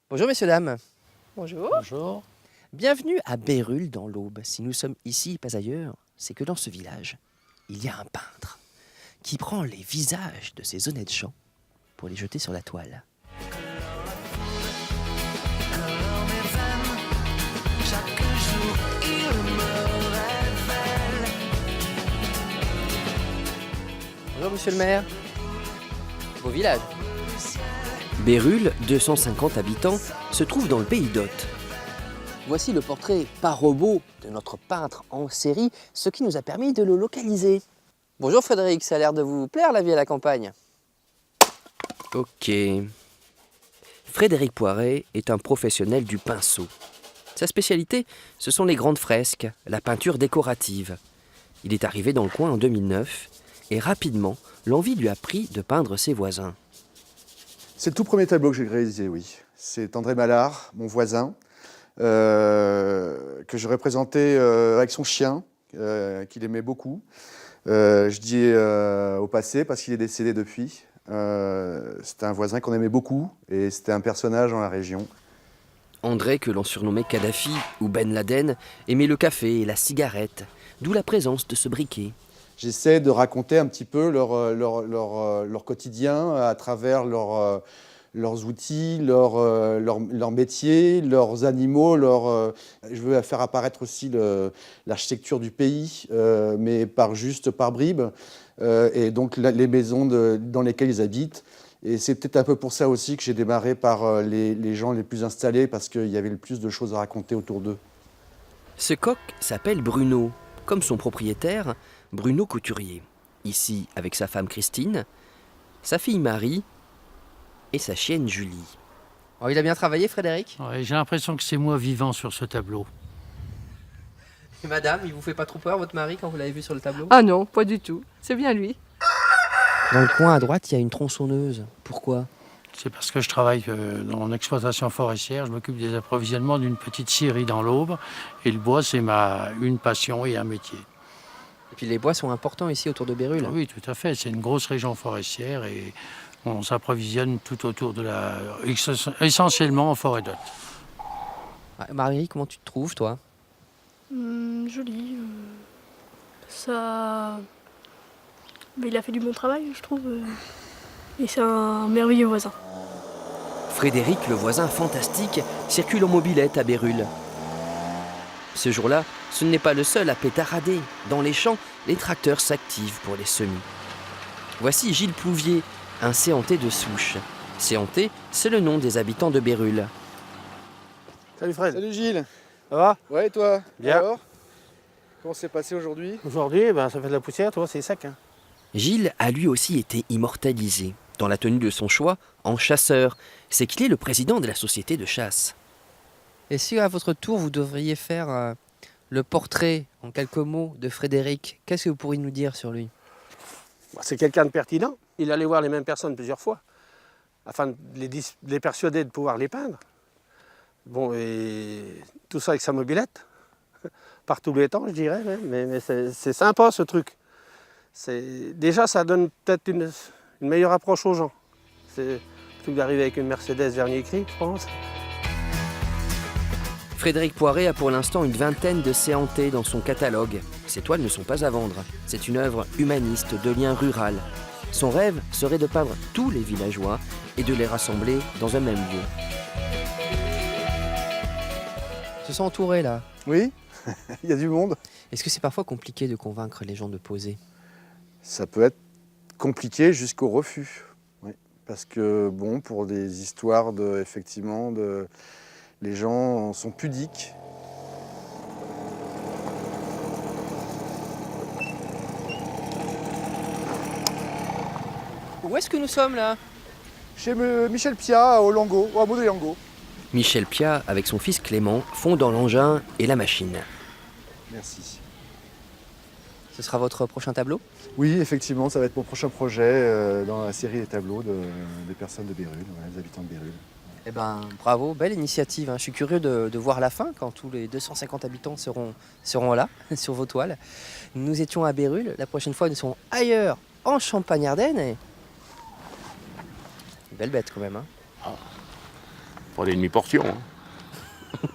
Bonjour messieurs, dames. Bonjour. Bonjour. Bienvenue à Bérulle dans l'Aube. Si nous sommes ici et pas ailleurs, c'est que dans ce village, il y a un peintre qui prend les visages de ces honnêtes gens pour les jeter sur la toile. Bonjour monsieur le maire. Beau village. Bérulle, 250 habitants, se trouve dans le pays d'Hôte. Voici le portrait par robot de notre peintre en série, ce qui nous a permis de le localiser. Bonjour Frédéric, ça a l'air de vous plaire la vie à la campagne. Ok. Frédéric Poiret est un professionnel du pinceau. Sa spécialité, ce sont les grandes fresques, la peinture décorative. Il est arrivé dans le coin en 2009 et rapidement, l'envie lui a pris de peindre ses voisins. C'est le tout premier tableau que j'ai réalisé, oui. C'est André Mallard, mon voisin, que je représentais avec son chien, qu'il aimait beaucoup. Je dis au passé parce qu'il est décédé depuis. C'était un voisin qu'on aimait beaucoup et c'était un personnage dans la région. André, que l'on surnommait Kadhafi ou Ben Laden, aimait le café et la cigarette, d'où la présence de ce briquet. J'essaie de raconter un petit peu leur quotidien à travers leurs outils, leur métier, leurs animaux. Je veux faire apparaître aussi l'architecture du pays, mais par bribes, et donc les maisons dans lesquelles ils habitent. Et c'est peut-être un peu pour ça aussi que j'ai démarré par les gens les plus installés, parce qu'il y avait le plus de choses à raconter autour d'eux. Ce coq s'appelle Bruno, comme son propriétaire, Bruno Couturier. Ici avec sa femme Christine, sa fille Marie et sa chienne Julie. Oh, il a bien travaillé Frédéric ? Ouais, j'ai l'impression que c'est moi vivant sur ce tableau. Et madame, il vous fait pas trop peur votre mari quand vous l'avez vu sur le tableau ? Ah non, pas du tout. C'est bien lui. Dans le coin à droite, il y a une tronçonneuse. Pourquoi ? C'est parce que je travaille dans l'exploitation forestière. Je m'occupe des approvisionnements d'une petite scierie dans l'Aube. Et le bois, c'est une passion et un métier. Et puis les bois sont importants ici autour de Bérulle. Oui, tout à fait. C'est une grosse région forestière et on s'approvisionne tout autour de essentiellement en forêt d'Hôte. Marie, comment tu te trouves toi ? Joli. Ça. Mais il a fait du bon travail, je trouve. Et c'est un merveilleux voisin. Frédéric, le voisin fantastique, circule en mobilette à Bérulle. Ce jour-là, ce n'est pas le seul à pétarader. Dans les champs, les tracteurs s'activent pour les semis. Voici Gilles Plouvier, un séantais de souche. Séantais, c'est le nom des habitants de Bérulle. Salut Fred. Salut Gilles. Ça va? Ouais, et toi? Bien. Alors, comment c'est passé aujourd'hui? Aujourd'hui, ça fait de la poussière, toi, c'est sec. Hein. Gilles a lui aussi été immortalisé, dans la tenue de son choix, en chasseur. C'est qu'il est le président de la société de chasse. Et si à votre tour vous devriez faire le portrait, en quelques mots, de Frédéric, qu'est-ce que vous pourriez nous dire sur lui ? C'est quelqu'un de pertinent. Il allait voir les mêmes personnes plusieurs fois, afin de les persuader de pouvoir les peindre. Bon, et tout ça avec sa mobilette, par tous les temps, je dirais, mais c'est sympa ce truc. Déjà, ça donne peut-être une meilleure approche aux gens. C'est plutôt que d'arriver avec une Mercedes dernier cri, je pense. Frédéric Poiret a pour l'instant une vingtaine de séantés dans son catalogue. Ses toiles ne sont pas à vendre. C'est une œuvre humaniste de lien rural. Son rêve serait de peindre tous les villageois et de les rassembler dans un même lieu. Ils se sont entourés là. Oui, il y a du monde. Est-ce que c'est parfois compliqué de convaincre les gens de poser ? Ça peut être compliqué jusqu'au refus. Oui. Parce que, bon, pour des histoires les gens sont pudiques. Où est-ce que nous sommes là ? Chez Michel Piat, au hameau de Lango. Michel Piat, avec son fils Clément, font dans l'engin et la machine. Merci. Ce sera votre prochain tableau ? Oui, effectivement, ça va être mon prochain projet dans la série des tableaux des personnes de Bérulle, des habitants de Bérulle. Eh ben, bravo, belle initiative. Je suis curieux de voir la fin, quand tous les 250 habitants seront là, sur vos toiles. Nous étions à Bérulle, la prochaine fois nous serons ailleurs, en Champagne-Ardenne. Belle bête quand même. Pas des demi-portions. Hein.